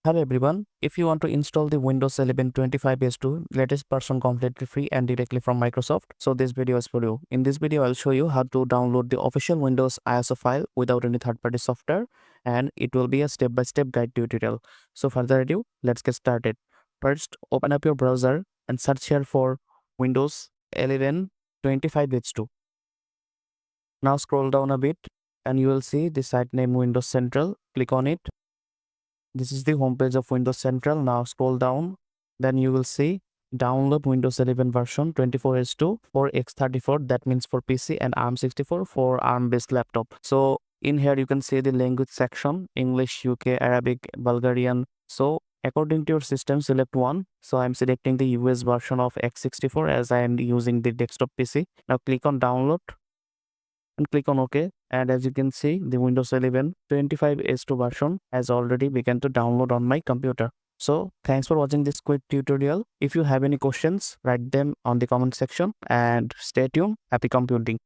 Hello everyone. If you want to install the Windows 11 25s2 latest version completely free and directly from Microsoft, so this video is for you. In this video, I'll show you how to download the official Windows ISO file without any third-party software, and it will be a step-by-step guide tutorial. So further ado, let's get started. First, open up your browser and search here for Windows 11 25h2. Now scroll down a bit and you will see the site name Windows Central. Click on it. This is the homepage of Windows Central. Now scroll down. Then you will see download Windows 11 version 24h2 for x34. That means for PC, and ARM64 for ARM-based laptop. So in here you can see the language section: English, UK, Arabic, Bulgarian. So according to your system, select one. So I'm selecting the US version of x64 as I am using the desktop PC. Now click on download and click on OK. And as you can see, the Windows 11 25h2 version has already begun to download on my computer. So thanks for watching this quick tutorial. If you have any questions, write them on the comment section and stay tuned. Happy computing.